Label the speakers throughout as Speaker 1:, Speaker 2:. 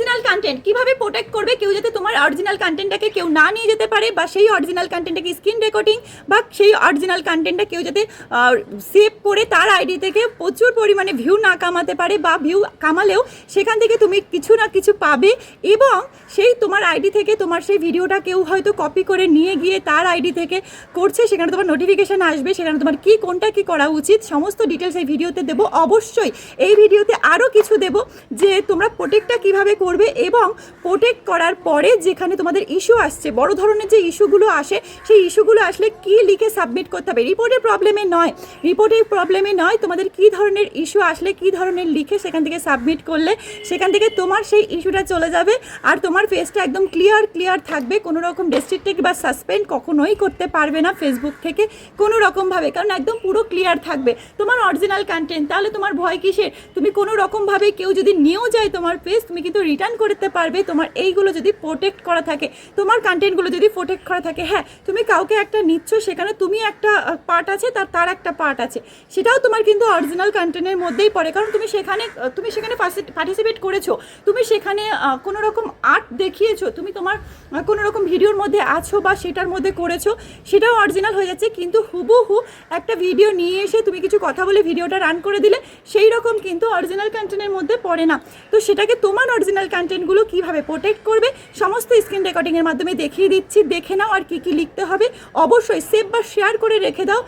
Speaker 1: Original content কিভাবে protect করবে, কেউ যাতে তোমার অরিজিনাল কন্টেন্টটাকে কেউ না নিয়ে যেতে পারে, বা সেই অরিজিনাল কন্টেন্টটাকে স্ক্রিন রেকর্ডিং বা সেই অরিজিনাল কন্টেন্টটা কেউ যাতে সেভ করে তার আইডি থেকে প্রচুর পরিমাণে ভিউ না কামাতে পারে, বা ভিউ কামালেও সেখান থেকে তুমি কিছু না কিছু পাবে, এবং সেই তোমার আইডি থেকে তোমার সেই ভিডিওটা কেউ হয়তো কপি করে নিয়ে গিয়ে তার আইডি থেকে করছে, সেখানে তোমার নোটিফিকেশান আসবে, সেখানে তোমার কোনটা কি করা উচিত সমস্ত ডিটেলস এই ভিডিওতে দেবো। অবশ্যই এই ভিডিওতে আরও কিছু দেবো যে তোমরা প্রোটেক্টটা কিভাবে করবে, এবং প্রোটেক্ট করার পরে যেখানে তোমাদের ইস্যু আসছে, বড় ধরনের যে ইস্যুগুলো আসে, সেই ইস্যুগুলো আসলে কি লিখে সাবমিট করতে হবে, রিপোর্টের প্রবলেমে নয়, তোমাদের কি ধরনের ইস্যু আসলে কি ধরনের লিখে সেখান থেকে সাবমিট করলে সেখান থেকে তোমার সেই ইস্যুটা চলে যাবে, আর তোমার পেজটা একদম ক্লিয়ার থাকবে। কোনো রকম রেস্ট্রিক্টেড বা সাসপেন্ড কখনোই করতে পারবে না ফেসবুক থেকে কোনো রকমভাবে, কারণ একদম পুরো ক্লিয়ার থাকবে তোমার অরিজিনাল কন্টেন্ট। তাহলে তোমার ভয় কিসের? তুমি কোনো রকমভাবে কেউ যদি নিয়েও যায় তোমার পেজ, তুমি কিন্তু রিটার্ন করতে পারবে, তোমার এইগুলো যদি প্রোটেক্ট করা থাকে, তোমার কন্টেন্টগুলো যদি প্রোটেক্ট করা থাকে। হ্যাঁ, তুমি কাউকে একটা নিচ্ছ, সেখানে তুমি একটা পার্ট আছে, তার একটা পার্ট আছে, সেটাও তোমার কিন্তু অরিজিনাল কন্টেন্টের মধ্যেই পড়ে, কারণ তুমি সেখানে পার্টিসিপেট করেছো, তুমি সেখানে কোনো রকম আর্ট দেখিয়েছো, তুমি তোমার কোনো রকম ভিডিওর মধ্যে আছো বা সেটার মধ্যে করেছো, সেটাও অরিজিনাল হয়ে যাচ্ছে। কিন্তু হুবহু একটা ভিডিও নিয়ে এসে তুমি কিছু কথা বলে ভিডিওটা রান করে দিলে সেই রকম কিন্তু অরিজিনাল কন্টেন্টের মধ্যে পড়ে না। তো সেটাকে তোমার অরিজিনাল কন্টেন্টগুলো কীভাবে প্রোটেক্ট করবে সমস্ত স্ক্রিন রেকর্ডিংয়ের মাধ্যমে দেখিয়ে দিচ্ছি, দেখে নাও। আর কী কী লিখতে হবে অবশ্যই সেভ বা শেয়ার করে রেখে দাও,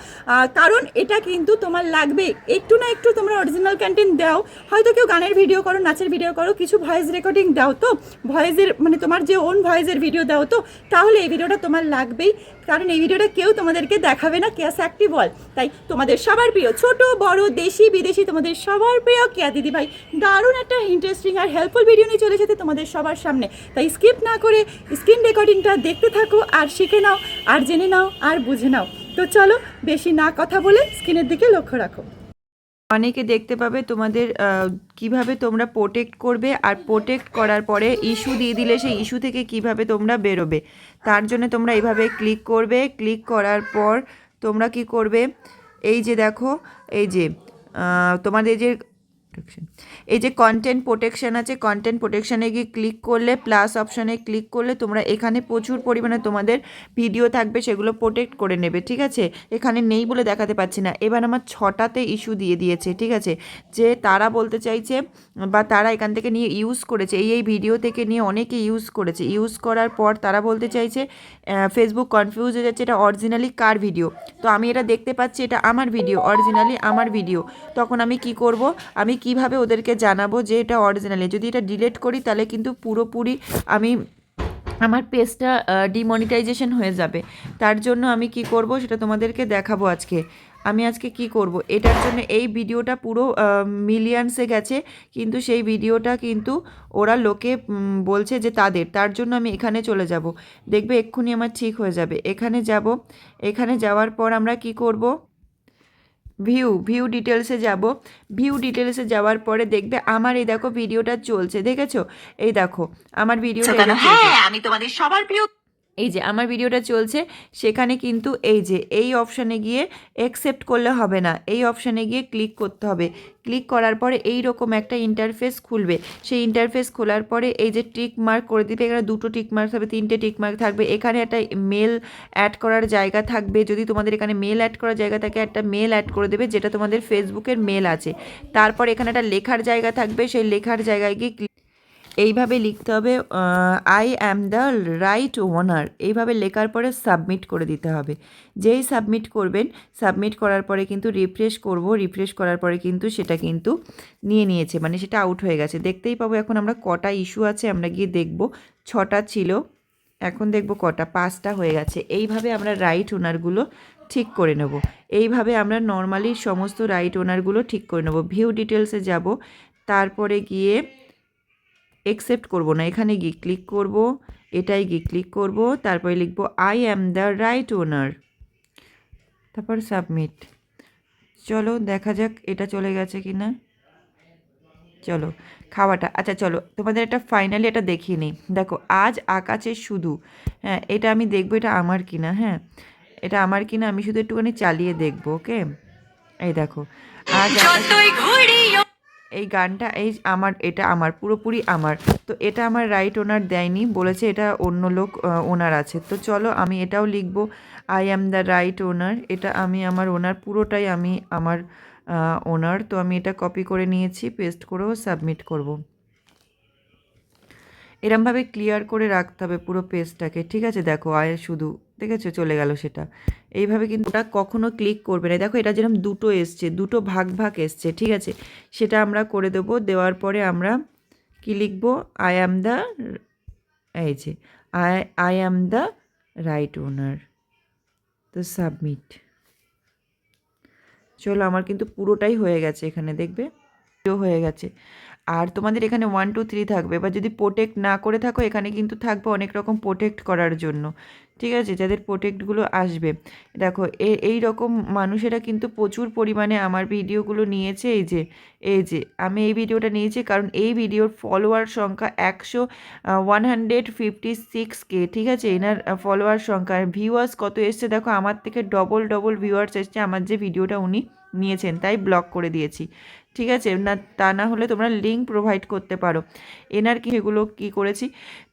Speaker 1: কারণ এটা কিন্তু তোমার লাগবে। একটু না একটু তোমরা অরিজিনাল কন্টেন্ট দাও, হয়তো কেউ গানের ভিডিও করো, নাচের ভিডিও করো, কিছু ভয়েস রেকর্ডিং দাও, তো ভয়েসের মানে তোমার যে ওন ভয়েসের ভিডিও দাও, তো তাহলে এই ভিডিওটা তোমার লাগবেই, কারণ এই ভিডিওটা কেউ তোমাদেরকে দেখাবে না। কেয়া অ্যাক্টিভ বল, তাই তোমাদের সবার প্রিয়, ছোট বড় দেশি বিদেশি, তোমাদের সবার প্রিয় কেয়া দিদি ভাই দারুণ একটা ইন্টারেস্টিং আর হেল্পফুল ভিডিও নিয়ে চলে যেতে তোমাদের সবার সামনে। তাই স্কিপ না করে স্ক্রিন রেকর্ডিংটা দেখতে থাকো, আর শিখে নাও, আর জেনে নাও, আর বুঝে নাও। তো চলো বেশি না কথা বলে স্ক্রিনের দিকে লক্ষ্য রাখো।
Speaker 2: অনেকে দেখতে পাবে তোমাদের কিভাবে তোমরা প্রোটেক্ট করবে, আর প্রোটেক্ট করার পরে ইস্যু দিয়ে দিলে সেই ইস্যু থেকে কিভাবে তোমরা বেরোবে। তার জন্য তোমরা এইভাবে ক্লিক করবে, ক্লিক করার পর তোমরা কি করবে, এই যে দেখো, এই যে তোমাদের যে কন্টেন্ট প্রোটেকশান আছে, কন্টেন্ট প্রোটেকশানে গিয়ে ক্লিক করলে, প্লাস অপশানে ক্লিক করলে তোমরা এখানে প্রচুর পরিমাণে তোমাদের ভিডিও থাকবে, সেগুলো প্রোটেক্ট করে নেবে। ঠিক আছে, এখানে নেই বলে দেখাতে পাচ্ছি না। এবার আমার 6টাতে ইস্যু দিয়ে দিয়েছে। ঠিক আছে, যে তারা বলতে চাইছে বা তারা এখান থেকে নিয়ে ইউজ করেছে, এই ভিডিও থেকে নিয়ে অনেকে ইউজ করেছে, ইউজ করার পর তারা বলতে চাইছে ফেসবুক কনফিউজ হয়ে যাচ্ছে এটা অরিজিনালি কার ভিডিও। তো আমি এটা দেখতে পাচ্ছি এটা আমার ভিডিও, অরিজিনালি আমার ভিডিও। তখন আমি কি করব, আমি কিভাবে ওদেরকে জানাবো যে এটা অরিজিনালি? যদি এটা ডিলিট করি তাহলে কিন্তু পুরোপুরি আমার পেজটা ডিমনিটাইজেশন হয়ে যাবে। তার জন্য আমি কি করব সেটা তোমাদেরকে দেখাবো আজকে। আমি আজকে কি করব, এটার জন্য এই ভিডিওটা পুরো মিলিয়নসে গেছে, কিন্তু সেই ভিডিওটা কিন্তু ওরা লোকে বলছে যে তার জন্য আমি এখানে চলে যাব, দেখবে এক্ষুনি আমার ঠিক হয়ে যাবে। এখানে যাব, এখানে যাওয়ার পর আমরা কি করব, ভিউ ডিটেলসে যাব। ভিউ ডিটেলসে যাওয়ার পরে দেখবে আমার এই দেখো ভিডিওটা চলছে, দেখেছো? এই দেখো আমার ভিডিওটা,
Speaker 1: হ্যাঁ আমি তোমাদের সবার প্রিয়,
Speaker 2: এই যে আমার ভিডিওটা চলছে। সেখানে কিন্তু এই যে এই অপশানে গিয়ে অ্যাকসেপ্ট করলে হবে না, এই অপশানে গিয়ে ক্লিক করতে হবে। ক্লিক করার পরে এই রকম একটা ইন্টারফেস খুলবে। সেই ইন্টারফেস খোলার পরে এই যে টিক মার্ক করে দিবে, এখানে 2টো টিক মার্ক থাকবে, 3টে টিক মার্ক থাকবে। এখানে একটা মেল অ্যাড করার জায়গা থাকবে, যদি তোমাদের এখানে মেল অ্যাড করার জায়গা থাকে একটা মেল অ্যাড করে দেবে, যেটা তোমাদের ফেসবুকের মেল আছে। তারপর এখানে একটা লেখার জায়গা থাকবে, সেই লেখার জায়গায় গিয়ে এইভাবে লিখতে হবে আই অ্যাম দ্য রাইট ওনার। এইভাবে লেখার পরে সাবমিট করে দিতে হবে। যেই সাবমিট করবেন, সাবমিট করার পরে কিন্তু রিফ্রেশ করব, রিফ্রেশ করার পরে কিন্তু সেটা কিন্তু নিয়েছে, মানে সেটা আউট হয়ে গেছে। দেখতেই পাবো এখন আমরা কটা ইস্যু আছে, আমরা গিয়ে দেখব। 6টা ছিল, এখন দেখব কটা, 5টা হয়ে গেছে। এইভাবে আমরা রাইট ওনারগুলো ঠিক করে নেব। এইভাবে আমরা নর্মালি সমস্ত রাইট ওনারগুলো ঠিক করে নেব। ভিউ ডিটেলসে যাব, তারপরে গিয়ে অ্যাকসেপ্ট করব না, এখানে গিয়ে ক্লিক করব, এটাই গিয়ে ক্লিক করব, তারপরে লিখব আই অ্যাম দ্য রাইট ওনার, তারপর সাবমিট। চলো দেখা যাক এটা চলে গেছে কি না। চলো খাওয়াটা, আচ্ছা চলো তোমাদের এটা ফাইনালি এটা দেখিয়ে নিই। দেখো আজ আকাশে শুধু, হ্যাঁ এটা আমি দেখবো এটা আমার কিনা। হ্যাঁ এটা আমার কিনা, আমি শুধু একটুখানি চালিয়ে দেখবো। ওকে, এই দেখো আজ এই গানটা আমার, এটা আমার পুরোপুরি আমার, তো এটা আমার রাইট ওনার দেয়নি, বলেছে এটা অন্য লোক ওনার আছে। তো চলো আমি এটাও লিখবো, আই অ্যাম দ্য রাইট ওনার, এটা আমি আমার ওনার, পুরোটাই আমি আমার ওনার। তো আমি এটা কপি করে নিয়েছি, পেস্ট করেও সাবমিট করব। এরমভাবে ক্লিয়ার করে রাখতে হবে পুরো পেজটাকে, ঠিক আছে? দেখো আয় শুধু, দেখেছো চলে গেল সেটা। এইভাবে কিন্তু ওটা কখনো ক্লিক করবে না। দেখো এটা যেরকম দুটো এসছে, দুটো ভাগ ভাগ এসছে, ঠিক আছে? সেটা আমরা করে দেবো। দেওয়ার পরে আমরা কি লিখবো, আই অ্যাম দ্য, এই যে আই অ্যাম দ্য রাইট ওনার, তো সাবমিট। চলো আমার কিন্তু পুরোটাই হয়ে গেছে, এখানে দেখবে হয়ে গেছে। আর তোমাদের এখানে 1 2 3 থাকবে, এবার যদি প্রোটেক্ট না করে থাকো এখানে কিন্তু থাকবে অনেক রকম প্রোটেক্ট করার জন্য, ঠিক আছে? যাদের প্রোটেক্টগুলো আসবে, দেখো এই রকম মানুষেরা কিন্তু প্রচুর পরিমাণে আমার ভিডিওগুলো নিয়েছে। এই যে আমি এই ভিডিওটা নিয়েছি কারণ এই ভিডিওর ফলোয়ার সংখ্যা 156K, ঠিক আছে? এনার ফলোয়ার সংখ্যা, ভিউয়ার্স কত এসছে দেখো, আমার থেকে ডবল ডবল ভিউয়ার্স এসছে আমার যে ভিডিওটা উনি নিয়েছেন, তাই ব্লক করে দিয়েছি, ঠিক আছে? না তা না হলে তোমরা লিঙ্ক প্রোভাইড করতে পারো। এনার কি এগুলো কী করেছি,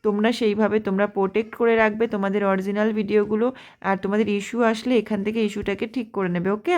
Speaker 2: তোমরা সেইভাবে তোমরা প্রোটেক্ট করে রাখবে তোমাদের অরিজিনাল ভিডিওগুলো, আর তোমাদের ইস্যু আসলে এখান থেকে ইস্যুটাকে ঠিক করে নেবে, ওকে?